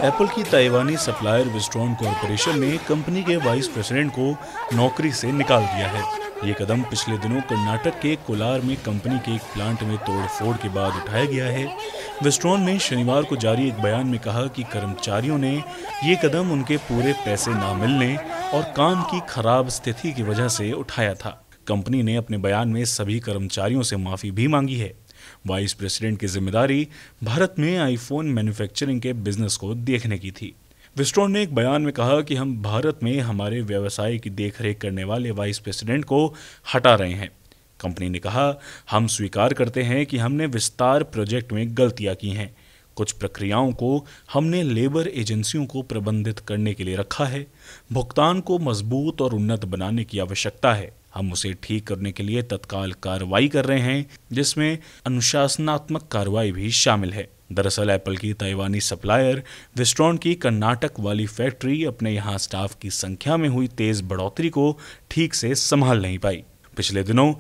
Apple की ताइवानी supplier Wistron corporation ने company के वाइस प्रेसिडेंट को नौकरी से निकाल दिया है। ये कदम पिछले दिनों कर्नाटक के कोलार में कंपनी के एक प्लांट में तोड़फोड़ के बाद उठाया गया है। विस्ट्रॉन ने शनिवार को जारी एक बयान में कहा कि कर्मचारियों ने ये कदम उनके पूरे पैसे ना मिलने और काम की खराब स्थिति की वजह से उठाया था। कंपनी ने अपने बयान में सभी कर्मचारियों से माफी भी मांगी है। वाइस प्रेसिडेंट की जिम्मेदारी भारत में आईफोन मैन्युफैक्चरिंग के बिजनेस को देखने की थी। विस्ट्रॉन ने एक बयान में कहा कि हम भारत में हमारे व्यवसाय की देखरेख करने वाले वाइस प्रेसिडेंट को हटा रहे हैं। कंपनी ने कहा, हम स्वीकार करते हैं कि हमने विस्तार प्रोजेक्ट में गलतियां की हैं। कुछ प्रक्रियाओं को हमने लेबर एजेंसियों को प्रबंधित करने के लिए रखा है। भुगतान को मजबूत और उन्नत बनाने की आवश्यकता है। हम उसे ठीक करने के लिए तत्काल कार्रवाई कर रहे हैं, जिसमें अनुशासनात्मक कार्रवाई भी शामिल है। दरअसल एप्पल की ताइवानी सप्लायर विस्ट्रॉन की कर्नाटक वाली फैक्ट्री अपने यहाँ स्टाफ की संख्या में हुई तेज बढ़ोतरी को ठीक से संभाल नहीं पाई। पिछले दिनों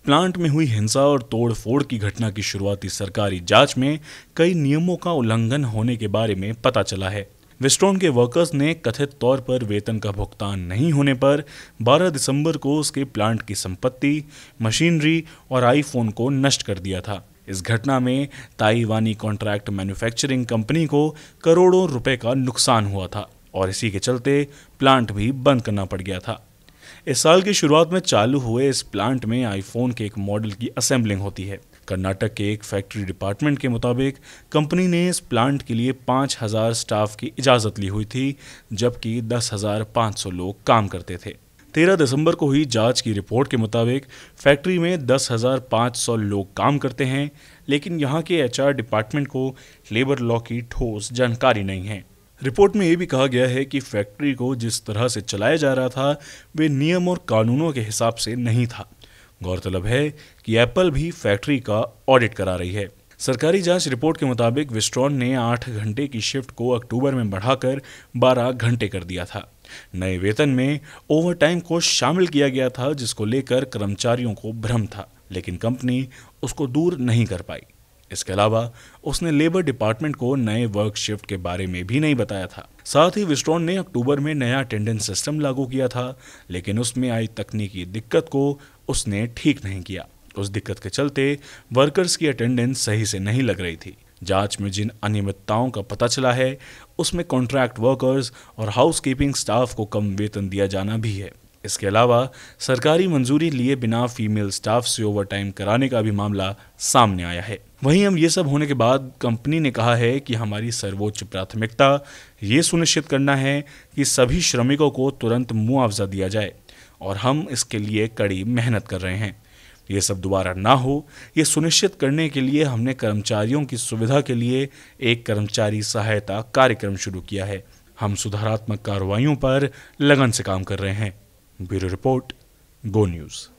प्लांट में हुई हिंसा और तोड़फोड़ की घटना की शुरुआती सरकारी जांच में कई नियमों का उल्लंघन होने के बारे में पता चला है। विस्ट्रॉन के वर्कर्स ने कथित तौर पर वेतन का भुगतान नहीं होने पर 12 दिसंबर को उसके प्लांट की संपत्ति, मशीनरी और आईफोन को नष्ट कर दिया था। इस घटना में ताइवानी कॉन्ट्रैक्ट मैन्युफैक्चरिंग कंपनी को करोड़ों रुपए का नुकसान हुआ था और इसी के चलते प्लांट भी बंद करना पड़ गया था। इस साल की शुरुआत में चालू हुए इस प्लांट में आईफोन के एक मॉडल की असेंबलिंग होती है। कर्नाटक के एक फैक्ट्री डिपार्टमेंट के मुताबिक कंपनी ने इस प्लांट के लिए 5000 स्टाफ की इजाज़त ली हुई थी, जबकि 10,500 लोग काम करते थे। 13 दिसंबर को हुई जांच की रिपोर्ट के मुताबिक फैक्ट्री में 10,500 लोग काम करते हैं, लेकिन यहाँ के एचआर डिपार्टमेंट को लेबर लॉ की ठोस जानकारी नहीं है। रिपोर्ट में ये भी कहा गया है कि फैक्ट्री को जिस तरह से चलाया जा रहा था वे नियम और कानूनों के हिसाब से नहीं था। गौरतलब है कि एप्पल भी फैक्ट्री का ऑडिट करा रही है। सरकारी जांच रिपोर्ट के मुताबिक विस्ट्रॉन ने 8 घंटे की शिफ्ट को अक्टूबर में बढ़ाकर 12 घंटे कर दिया था। नए वेतन में ओवरटाइम को शामिल किया गया था, जिसको लेकर कर्मचारियों को भ्रम था, लेकिन कंपनी उसको दूर नहीं कर पाई। इसके अलावा उसने लेबर डिपार्टमेंट को नए वर्क शिफ्ट के बारे में भी नहीं बताया था। साथ ही विस्ट्रॉन ने अक्टूबर में नया अटेंडेंस सिस्टम लागू किया था, लेकिन उसमें आई तकनीकी दिक्कत को उसने ठीक नहीं किया। उस दिक्कत के चलते वर्कर्स की अटेंडेंस सही से नहीं लग रही थी। जांच में जिन अनियमितताओं का पता चला है उसमें कॉन्ट्रैक्ट वर्कर्स और हाउसकीपिंग स्टाफ को कम वेतन दिया जाना भी है। इसके अलावा सरकारी मंजूरी लिए बिना फीमेल स्टाफ से ओवरटाइम कराने का भी मामला सामने आया है। वहीं हम ये सब होने के बाद कंपनी ने कहा है कि हमारी सर्वोच्च प्राथमिकता ये सुनिश्चित करना है कि सभी श्रमिकों को तुरंत मुआवजा दिया जाए और हम इसके लिए कड़ी मेहनत कर रहे हैं। ये सब दोबारा ना हो, ये सुनिश्चित करने के लिए हमने कर्मचारियों की सुविधा के लिए एक कर्मचारी सहायता कार्यक्रम शुरू किया है। हम सुधारात्मक कार्रवाइयों पर लगन से काम कर रहे हैं। ब्यूरो रिपोर्ट, गो न्यूज़।